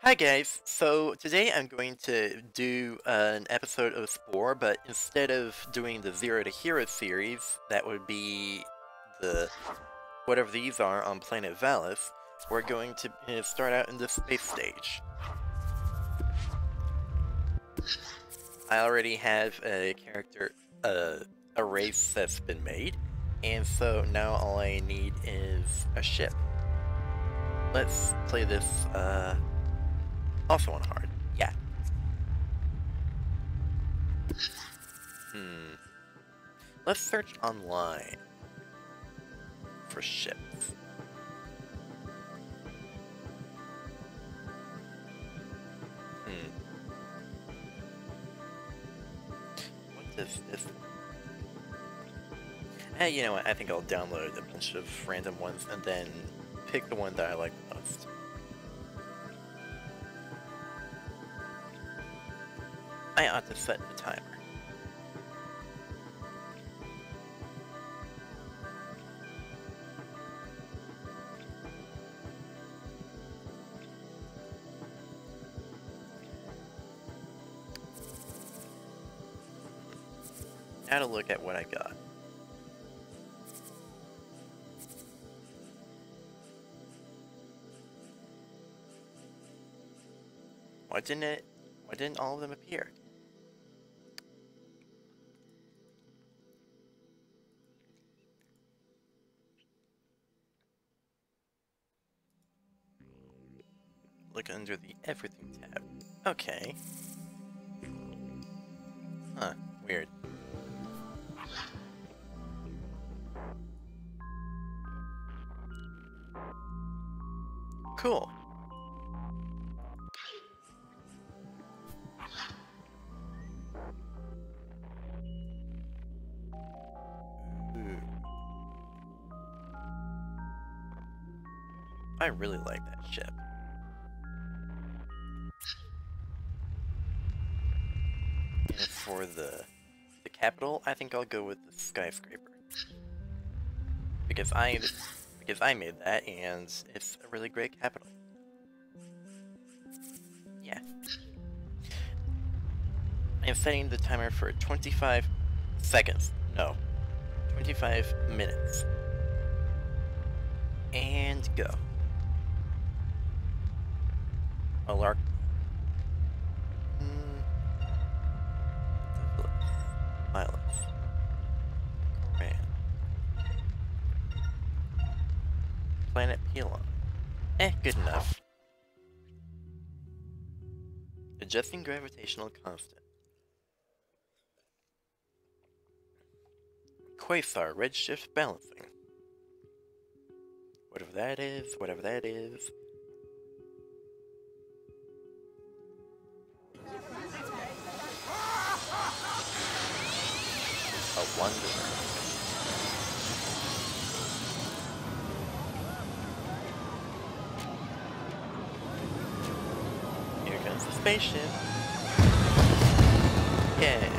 Hi guys, so today I'm going to do an episode of Spore, but instead of doing the Zero to Hero series, that would be the whatever these are on planet Valis, we're going to start out in the space stage. I already have a character, a race that's been made, and so now all I need is a ship. Let's play this, also on hard. Yeah. Let's search online for ships. What is this? Hey, you know what? I think I'll download a bunch of random ones and then pick the one that I like the most. I ought to set the timer. Now to look at what I got. Why didn't all of them appear? Look under the Everything tab. Okay. Huh, weird. Cool. Ooh. I really like that ship. And for the capital, I think I'll go with the skyscraper. Because I made that and it's a really great capital. Yeah. I am setting the timer for 25 seconds. No. 25 minutes. And go. Alark. Milos. Coran. Planet Pelon. Good enough. Adjusting gravitational constant. Quasar redshift balancing. Whatever that is, whatever that is. A wanderer. Here comes the spaceship. Yay.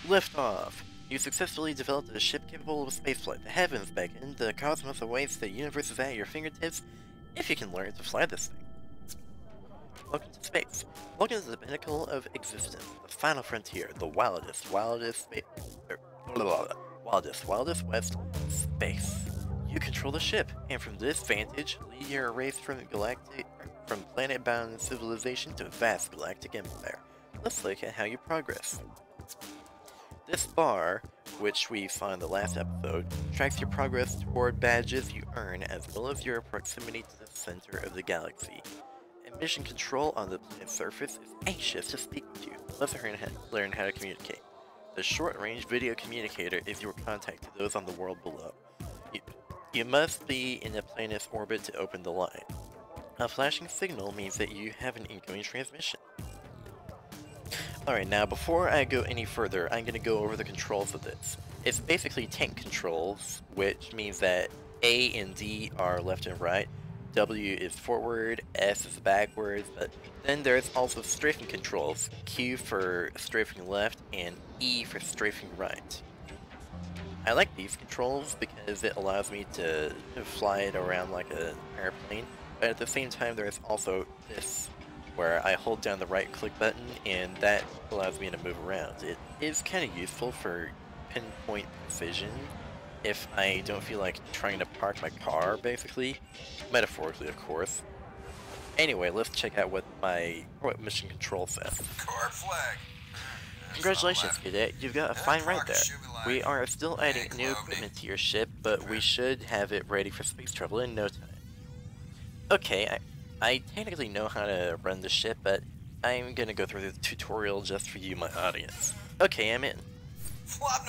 Liftoff! You successfully developed a ship capable of spaceflight. The heavens beckon, the cosmos awaits, the universe is at your fingertips, if you can learn to fly this thing. Welcome to space. Welcome to the pinnacle of existence, the final frontier, the wildest west space. You control the ship, and from this vantage, lead your race from planet-bound civilization to a vast galactic empire. Let's look at how you progress. This bar, which we saw in the last episode, tracks your progress toward badges you earn as well as your proximity to the center of the galaxy. And mission control on the planet's surface is anxious to speak with you. Let's learn how to communicate. The short-range video communicator is your contact to those on the world below. You must be in the planet's orbit to open the line. A flashing signal means that you have an incoming transmission. Alright, now before I go any further, I'm going to go over the controls of this. It's basically tank controls, which means that A and D are left and right, W is forward, S is backwards, but then there's also strafing controls, Q for strafing left, and E for strafing right. I like these controls because it allows me to fly it around like an airplane, but at the same time there's also this where I hold down the right click button and that allows me to move around. It is kind of useful for pinpoint precision if I don't feel like trying to park my car, basically. Metaphorically, of course. Anyway, let's check out what mission control says. Card flag. Congratulations, Cadet. You've got a fine ride there. We are still adding new equipment to your ship, but we should have it ready for space travel in no time. Okay, I technically know how to run the ship, but I'm gonna go through the tutorial just for you, my audience. Okay, I'm in.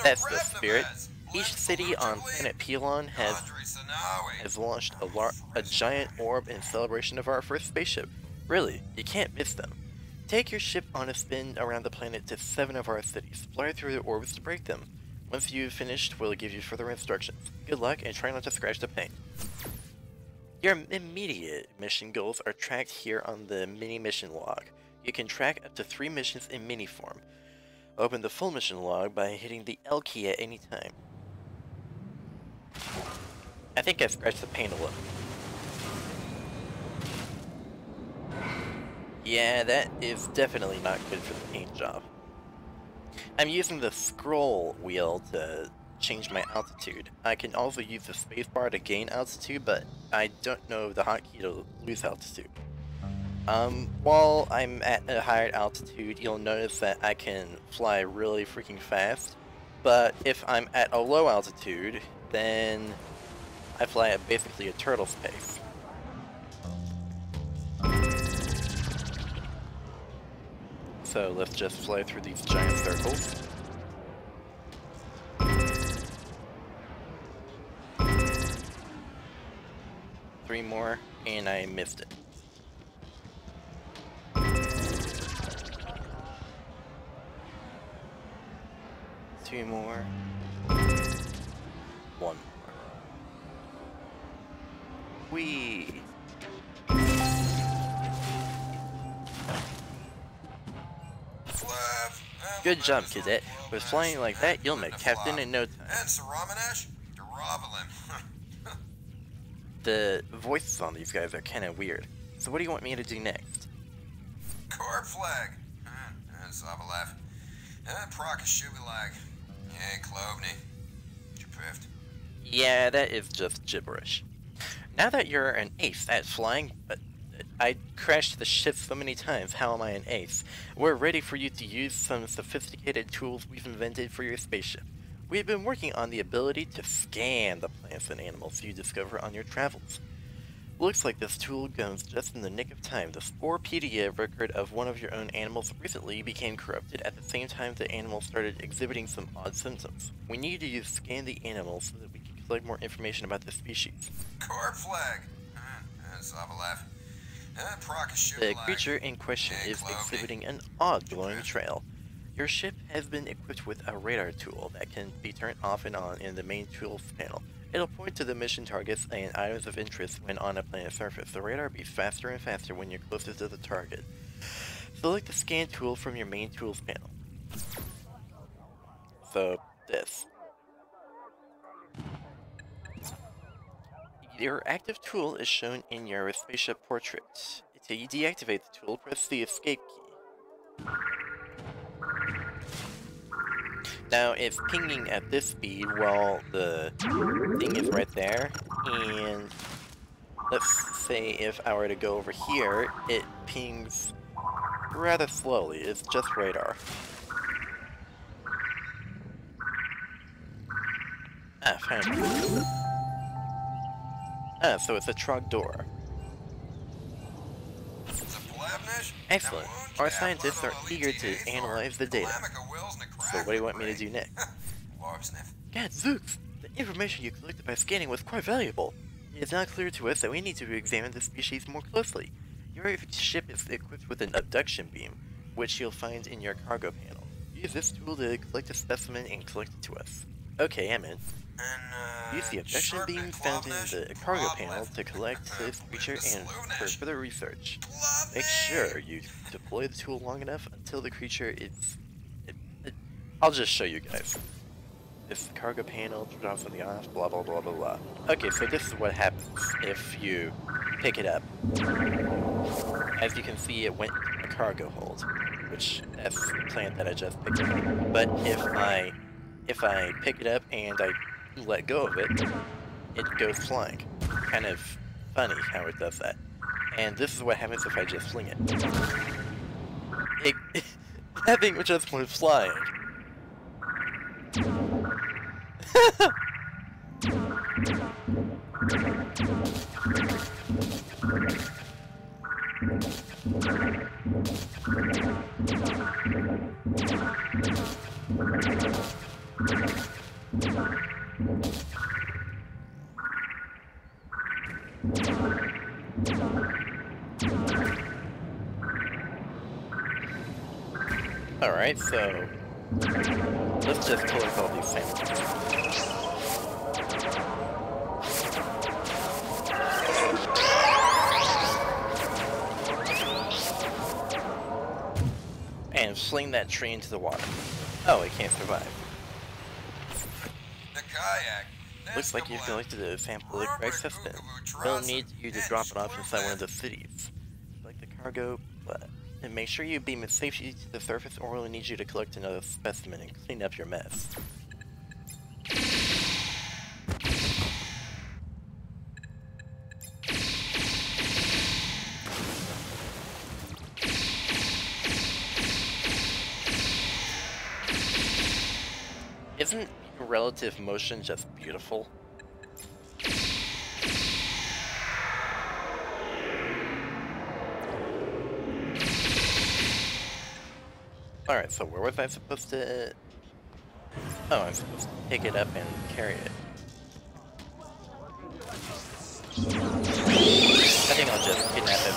That's the spirit. Each city on planet Pelon has launched a giant orb in celebration of our first spaceship. Really, you can't miss them. Take your ship on a spin around the planet to 7 of our cities. Fly through the orbs to break them. Once you've finished, we'll give you further instructions. Good luck and try not to scratch the paint. Your immediate mission goals are tracked here on the mini mission log. You can track up to 3 missions in mini form. Open the full mission log by hitting the L key at any time. I think I scratched the paint a little. Yeah, that is definitely not good for the paint job. I'm using the scroll wheel to change my altitude. I can also use the spacebar to gain altitude, but I don't know the hotkey to lose altitude. While I'm at a higher altitude, you'll notice that I can fly really freaking fast, but if I'm at a low altitude, then I fly at basically a turtle's pace. So let's just fly through these giant circles. Three more, and I missed it. Two more. One more. Whee! Good job, Cadet. With flying like that, you'll make captain in no time. The voices on these guys are kinda weird. So what do you want me to do next? Card flag. Zavalev. Prakashubilag. Yeah, Klovny. Drift. Yeah, that is just gibberish. Now that you're an ace at flying, I crashed the ship so many times, how am I an ace? We're ready for you to use some sophisticated tools we've invented for your spaceship. We've been working on the ability to scan the plants and animals you discover on your travels. Looks like this tool comes just in the nick of time. The Sporepedia record of one of your own animals recently became corrupted at the same time the animal started exhibiting some odd symptoms. We need you to scan the animal so that we can collect more information about the species. Card flag. Zavalev. The creature in question is exhibiting an odd glowing trail. Your ship has been equipped with a radar tool that can be turned off and on in the main tools panel. It'll point to the mission targets and items of interest when on a planet's surface. The radar beats faster and faster when you're closer to the target. Select the scan tool from your main tools panel. So, this. Your active tool is shown in your spaceship portrait. To deactivate the tool, press the escape key. Now, it's pinging at this speed while the thing is right there, and let's say if I were to go over here, it pings rather slowly. It's just radar. Ah, finally. Ah, so it's a Trogdor. Excellent. Our scientists are eager to analyze the data. So what do you want me to do next? Gadzooks! The information you collected by scanning was quite valuable. It is now clear to us that we need to examine the species more closely. Your ship is equipped with an abduction beam, which you'll find in your cargo panel. Use this tool to collect a specimen and collect it to us. Okay, I'm in. Use the abduction beam found in the cargo panel to collect this creature and for further research. Make sure you deploy the tool long enough until the creature is... I'll just show you guys. This cargo panel drops on the off, blah blah blah blah blah. Okay, so this is what happens if you pick it up. As you can see, it went into a cargo hold, which that's the plant that I just picked up. But if I pick it up and I let go of it, it goes flying. Kind of funny how it does that. And this is what happens if I just fling it. That thing just went flying. Alright, so let's just collect all these samples. And fling that tree into the water. Oh, it can't survive. The kayak. Looks like you've collected a sample of the correct system. We'll need you to drop it off inside one of the cities. Like the cargo, and make sure you beam it safely to the surface, or we'll need you to collect another specimen and clean up your mess. Isn't relative motion just beautiful? Alright, so where was I supposed to... Oh, I'm supposed to pick it up and carry it. I think I'll just kidnap him.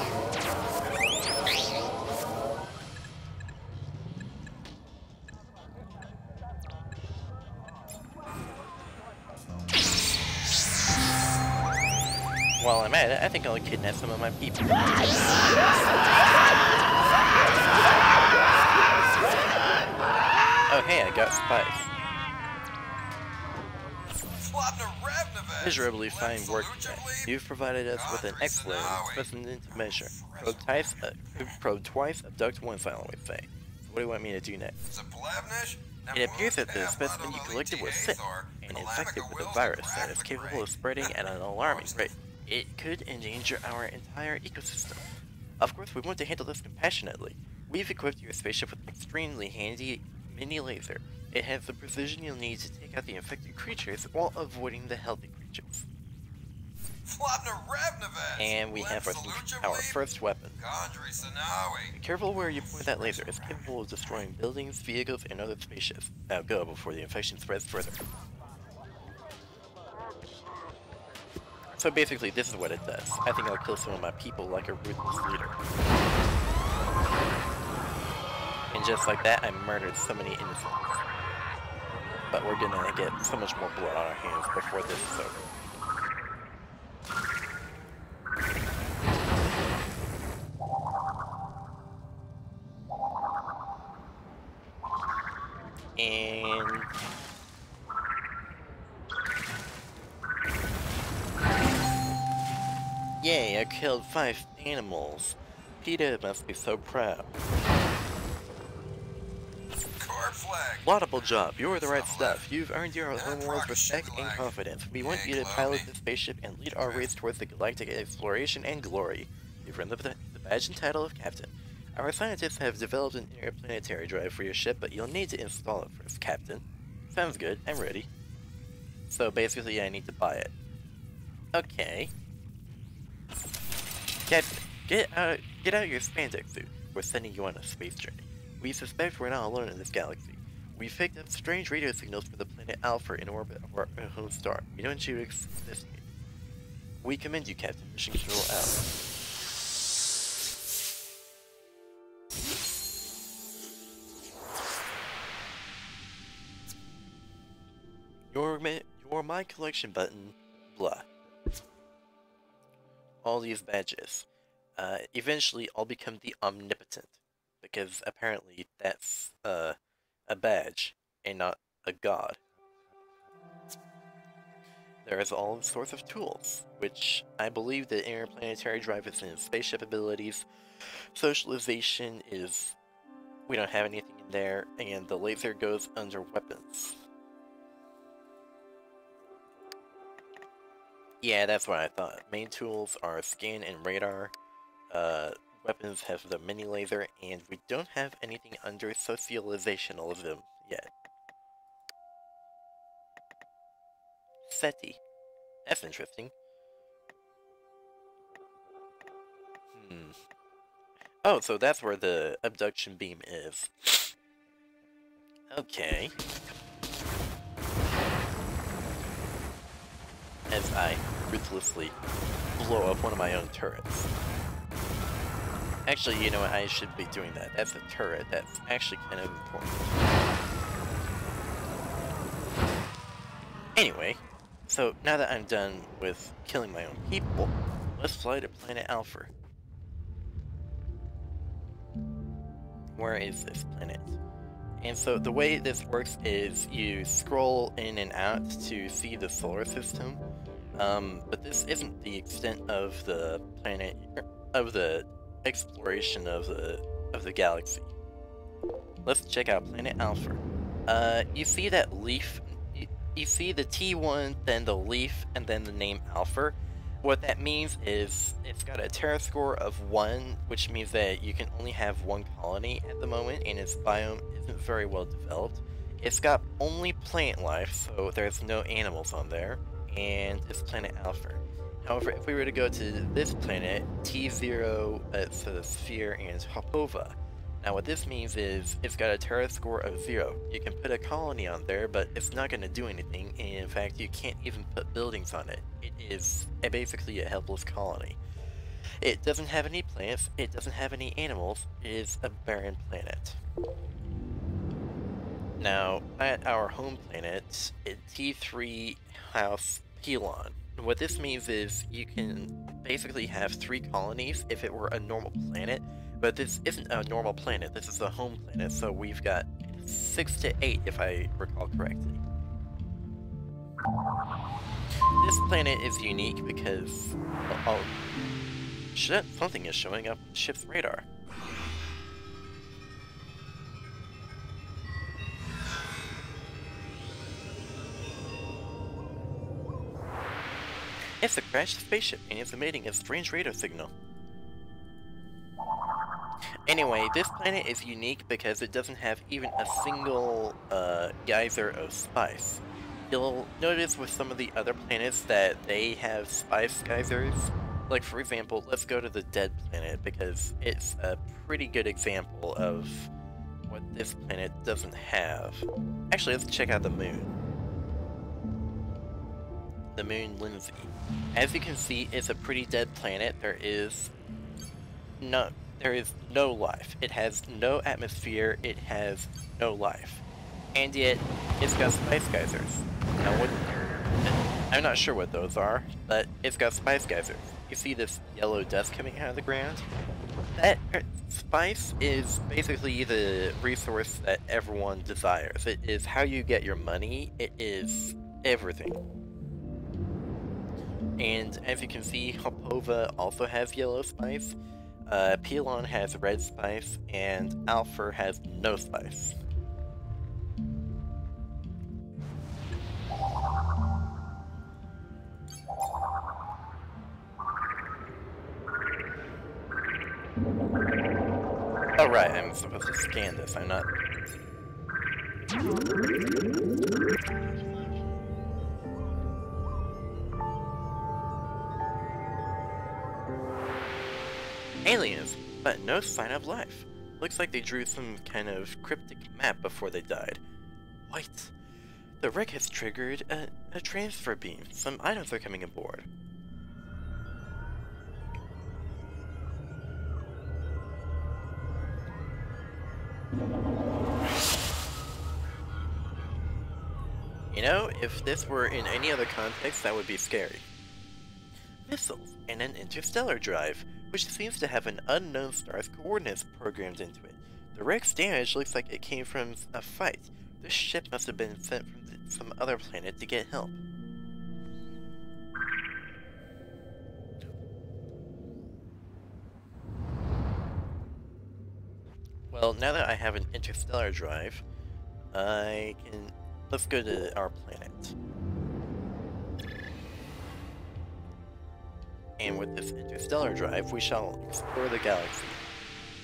While I'm at it, I think I'll kidnap some of my people. Oh hey, I got spice. Miserably fine work, Jack. You've provided us with an excellent specimen to measure. Probe twice, abduct once, I always say. So what do you want me to do next? It appears that the specimen you collected was sick and infected with a virus that is capable of spreading at an alarming rate. It could endanger our entire ecosystem. Of course, we want to handle this compassionately. We've equipped your spaceship with an extremely handy mini laser. It has the precision you'll need to take out the infected creatures while avoiding the healthy creatures. And we have our first weapon. Be careful where you point that laser. It's capable of destroying buildings, vehicles, and other spaceships. Now go before the infection spreads further. So basically, this is what it does. I think I'll kill some of my people like a ruthless leader. And just like that, I murdered so many innocents. But we're gonna get so much more blood on our hands before this is over. And... Yay, I killed 5 animals. PETA must be so proud. Laudable job, you're the right stuff. You've earned your homeworld's respect and confidence. We want you to pilot the spaceship and lead our race towards the galactic exploration and glory. You've earned the badge and title of captain. Our scientists have developed an interplanetary drive for your ship, but you'll need to install it first, Captain. Sounds good, I'm ready. So basically I need to buy it. Okay. Captain, get out your spandex suit. We're sending you on a space journey. We suspect we're not alone in this galaxy. We picked up strange radio signals from the planet Alpha in orbit of our home star. We don't you investigate. We commend you, Captain. Mission control out. Your my collection button, blah. All these badges. Eventually, I'll become the omnipotent, because apparently that's a badge and not a god. there is all sorts of tools, which I believe the interplanetary drive is in spaceship abilities. Socialization is, we don't have anything in there, and the laser goes under weapons. Yeah, that's what I thought. Main tools are scan and radar. Weapons have the mini laser, and we don't have anything under socializationalism yet. SETI. That's interesting. Oh, so that's where the abduction beam is. Okay. As I ruthlessly blow up one of my own turrets. Actually, you know what? I should be doing that. That's a turret. That's actually kind of important. Anyway, so now that I'm done with killing my own people, let's fly to planet Alpha. Where is this planet? And so the way this works is you scroll in and out to see the solar system, but this isn't the extent of the planet, of the exploration of the galaxy. Let's check out planet Alpha. You see that leaf? You see the T1, then the leaf, and then the name Alpha. What that means is it's got a Terra score of 1, which means that you can only have one colony at the moment, and its biome isn't very well developed. It's got only plant life, so there's no animals on there, and it's planet Alpha. However, if we were to go to this planet, T0, it's a sphere, and Hopova. Now what this means is it's got a Terra score of 0. You can put a colony on there, but it's not going to do anything, and in fact you can't even put buildings on it. It is basically a helpless colony. It doesn't have any plants, it doesn't have any animals, it is a barren planet. Now, at our home planet, T3 House Pelon. What this means is you can basically have 3 colonies if it were a normal planet, but this isn't a normal planet, this is a home planet, so we've got 6 to 8 if I recall correctly. This planet is unique because, oh shit, something is showing up on the ship's radar. It's a crashed spaceship and it's emitting a strange radio signal. Anyway, this planet is unique because it doesn't have even a single geyser of spice. You'll notice with some of the other planets that they have spice geysers. Like for example, let's go to the dead planet because it's a pretty good example of what this planet doesn't have. Actually, let's check out the moon. The moon Lindsay. As you can see, it's a pretty dead planet. There is no life. It has no atmosphere, it has no life. And yet, it's got spice geysers. Now I'm not sure what those are, but it's got spice geysers. You see this yellow dust coming out of the ground? That spice is basically the resource that everyone desires. It is how you get your money, it is everything. And as you can see, Hopova also has yellow spice, Pelon has red spice, and Alpha has no spice. Oh right, I'm supposed to scan this, I'm not... Aliens, but no sign of life. Looks like they drew some kind of cryptic map before they died. What? The wreck has triggered a transfer beam. Some items are coming aboard. You know, if this were in any other context, that would be scary. Missiles and an interstellar drive, which seems to have an unknown star's coordinates programmed into it. The wreck's damage looks like it came from a fight. This ship must have been sent from some other planet to get help. Well, now that I have an interstellar drive, let's go to our planet. And with this interstellar drive, we shall explore the galaxy.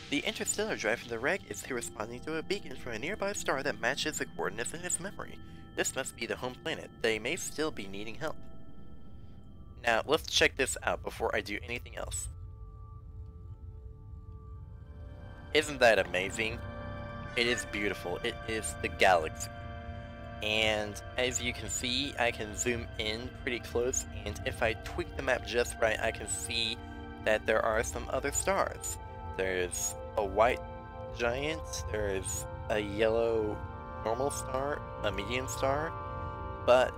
The interstellar drive in the reg is corresponding to a beacon from a nearby star that matches the coordinates in its memory. This must be the home planet. They may still be needing help. Now, let's check this out before I do anything else. Isn't that amazing? It is beautiful. It is the galaxy. And as you can see, I can zoom in pretty close, and if I tweak the map just right, I can see that there are some other stars. There's a white giant, there's a yellow normal star, a medium star, but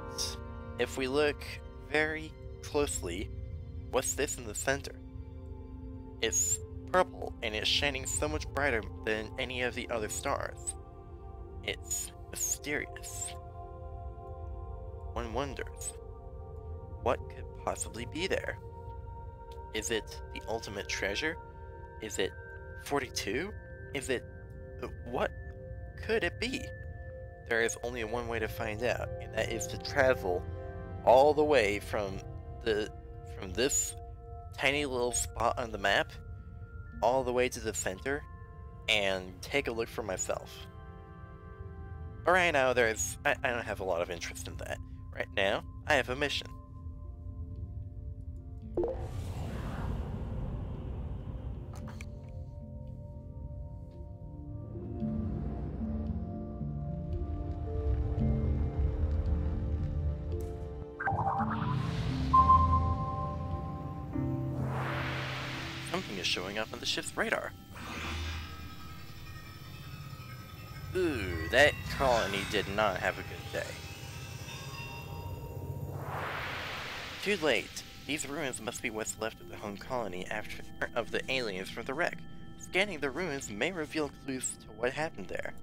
if we look very closely, what's this in the center? It's purple, and it's shining so much brighter than any of the other stars. It's mysterious. One wonders, what could possibly be there? Is it the ultimate treasure? Is it 42? Is it... what could it be? There is only one way to find out, and that is to travel all the way from this tiny little spot on the map all the way to the center and take a look for myself. But right now, I don't have a lot of interest in that. Right now, I have a mission. Something is showing up on the ship's radar. Ooh, that colony did not have a good day. Too late. These ruins must be what's left of the home colony after of the aliens from the wreck. Scanning the ruins may reveal clues to what happened there.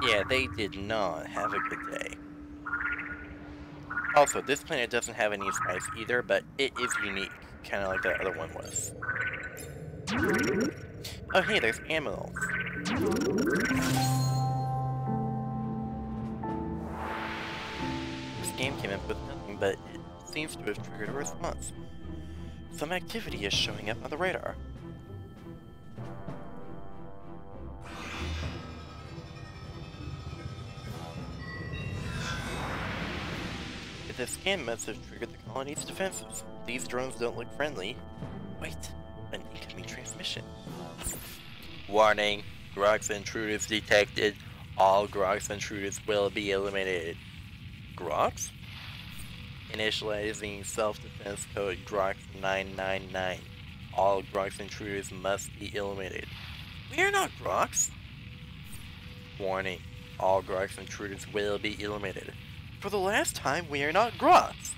Yeah, they did not have a good day. Also, this planet doesn't have any spice either, but it is unique, kind of like that other one was. Oh hey, there's aminals. This game came up with nothing, but it seems to have triggered a response. Some activity is showing up on the radar. The scan must have triggered the colony's defenses. These drones don't look friendly. Wait, an incoming transmission. Warning, Grox intruders detected. All Grox intruders will be eliminated. Grox? Initializing self-defense code Grox 999. All Grox intruders must be eliminated. We are not Grox. Warning, all Grox intruders will be eliminated. For the last time, we are not Grox.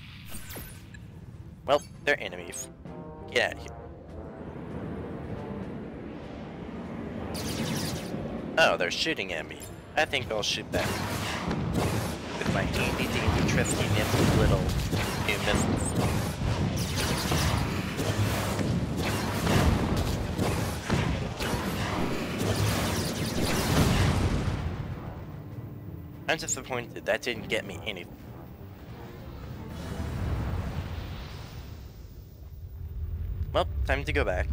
Well, they're enemies. Get out of here. Oh, they're shooting at me. I think I'll shoot back. With my handy dandy trusty nimble little new missiles. I'm disappointed, that didn't get me anything. Well, time to go back.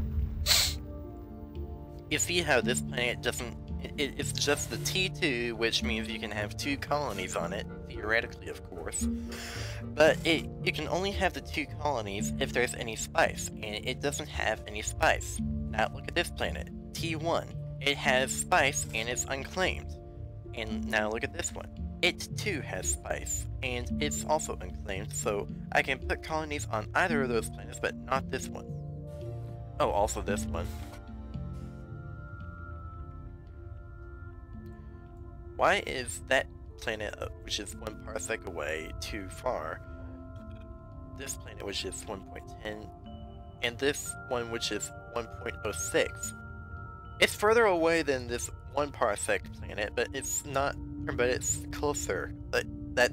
You see how this planet doesn't... It's just the T2, which means you can have 2 colonies on it, theoretically of course. But you can only have the 2 colonies if there's any spice, and it doesn't have any spice. Now look at this planet, T1. It has spice and it's unclaimed. And now look at this one. It too has spice, and it's also unclaimed, so I can put colonies on either of those planets, but not this one. Oh, also this one. Why is that planet, which is 1 parsec away, too far? This planet, which is 1.10, and this one, which is 1.06. It's further away than this 1 parsec planet, but it's not, but it's closer. But that,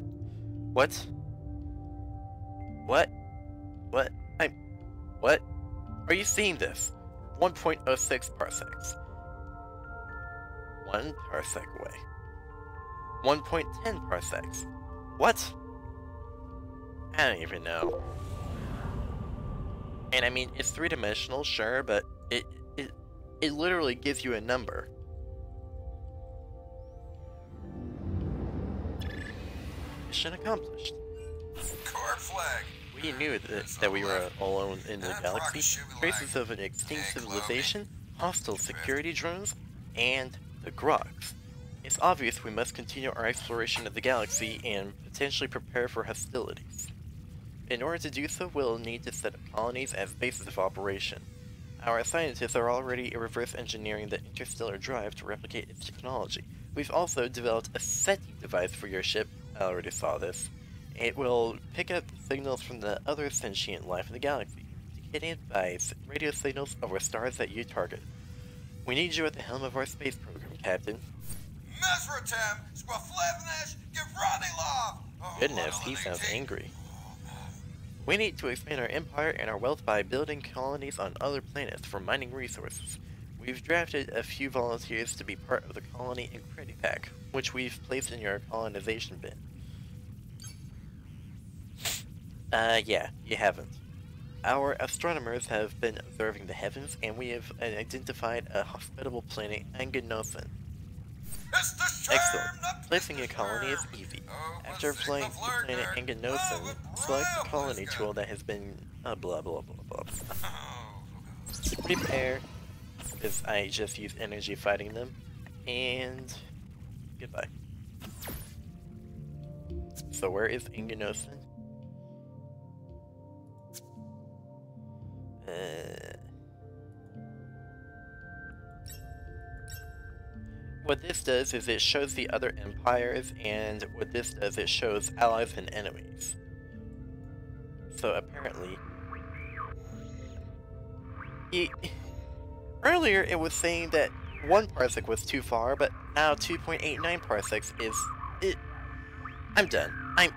what? What? What? What? Are you seeing this? 1.06 parsecs. 1 parsec away. 1.10 parsecs. What? I don't even know. And I mean, it's three-dimensional, sure, but it literally gives you a number. Mission accomplished. Corp flag. We knew that we were alone in the galaxy. Traces of an extinct civilization, hostile security drones, and the Grogs. It's obvious we must continue our exploration of the galaxy and potentially prepare for hostilities. In order to do so, we'll need to set up colonies as bases of operation. Our scientists are already reverse engineering the interstellar drive to replicate its technology. We've also developed a SETI device for your ship. I already saw this. It will pick up signals from the other sentient life in the galaxy, indicated by radio signals over stars that you target. We need you at the helm of our space program, Captain. Mesratem, Squaflevnesh, Gavranilov! Goodness, he sounds angry. We need to expand our empire and our wealth by building colonies on other planets for mining resources. We've drafted a few volunteers to be part of the colony and credit pack, which we've placed in your colonization bin. Yeah, you haven't. Our astronomers have been observing the heavens, and we have identified a hospitable planet, Anganosan. Excellent. Placing a colony is easy. After flying to planet Anganosan, select the colony tool that has been blah blah blah blah. Prepare, because I just used energy fighting them, and goodbye. So where is Anganosan? What this does is it shows the other empires, and what this does, it shows allies and enemies. So apparently, earlier it was saying that 1 parsec was too far, but now 2.89 parsecs is it. I'm done. I'm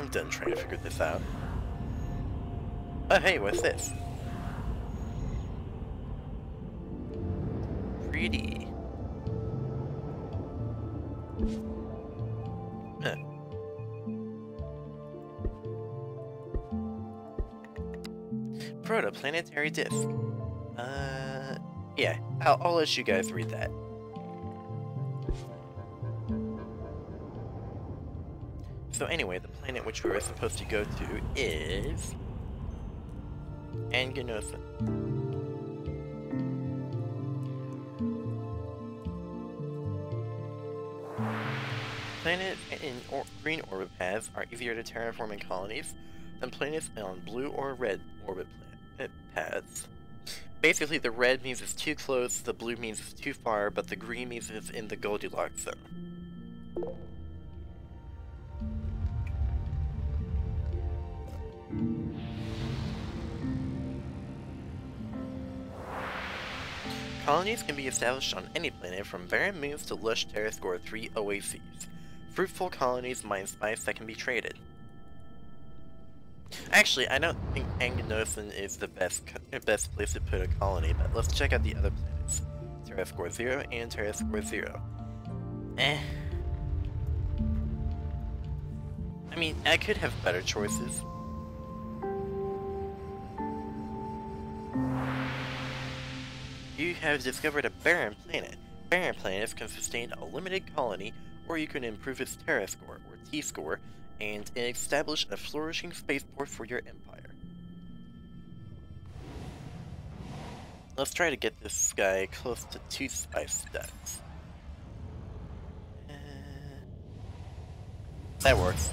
done trying to figure this out. Oh hey, what's this? Pretty. Huh. Protoplanetary disk. Yeah, I'll let you guys read that. So anyway, the planet which we were supposed to go to is Anganosan. Planets in green orbit paths are easier to terraform in colonies than planets on blue or red orbit paths. Basically, the red means it's too close, the blue means it's too far, but the green means it's in the Goldilocks zone. Colonies can be established on any planet, from barren moons to lush Terra Score 3 oases. Fruitful colonies mine spice that can be traded. Actually, I don't think Anganosan is the best place to put a colony, but let's check out the other planets. Terra Score 0 and Terra Score 0. I mean, I could have better choices. You have discovered a barren planet. Barren planets can sustain a limited colony, or you can improve its Terra Score, or T-score, and establish a flourishing spaceport for your empire. Let's try to get this guy close to 2 spice stacks. That works.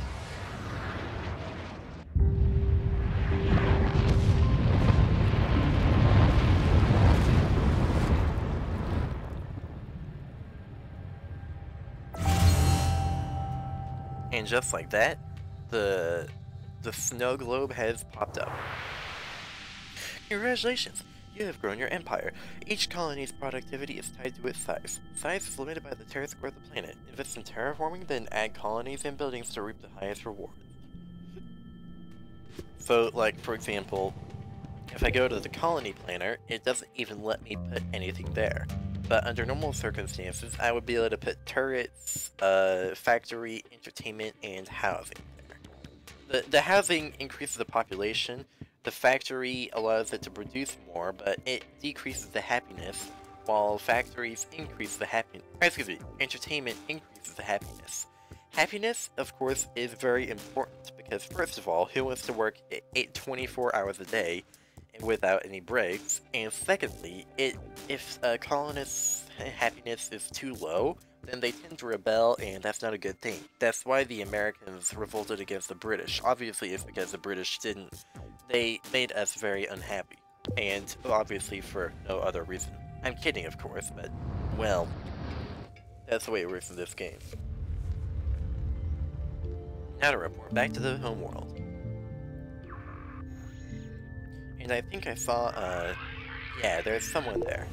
And just like that, the snow globe has popped up. Congratulations! You have grown your empire. Each colony's productivity is tied to its size. Size is limited by the Terra Score of the planet. Invest in terraforming, then add colonies and buildings to reap the highest reward. So, like, for example, If I go to the colony planner, it doesn't even let me put anything there. But under normal circumstances, I would be able to put turrets, factory, entertainment, and housing there. The housing increases the population, the factory allows it to produce more, but it decreases the happiness, while factories increase the entertainment increases the happiness. Happiness, of course, is very important because, first of all, who wants to work 24 hours a day without any breaks? And secondly, if a colonist's happiness is too low, then they tend to rebel, and that's not a good thing. That's why the Americans revolted against the British. Obviously, it's because the British they made us very unhappy. And obviously for no other reason. I'm kidding, of course, but, well, that's the way it works in this game. Now to report back to the homeworld. And I think I saw, yeah, there's someone there.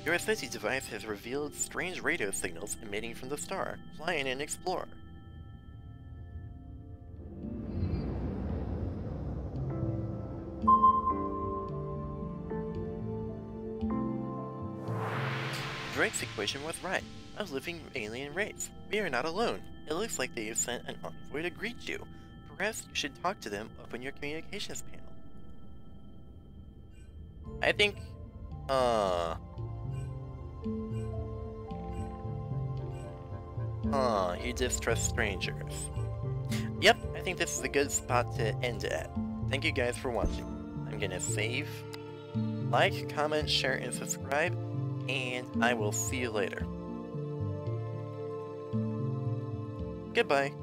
Your SSS device has revealed strange radio signals emitting from the star. Fly in and explore. Drake's equation was right. A living alien race. We are not alone. It looks like they have sent an envoy to greet you. Perhaps you should talk to them up on your communications panel. I think, you distrust strangers. Yep, I think this is a good spot to end it at. Thank you guys for watching. I'm gonna save, like, comment, share, and subscribe, and I will see you later. Goodbye.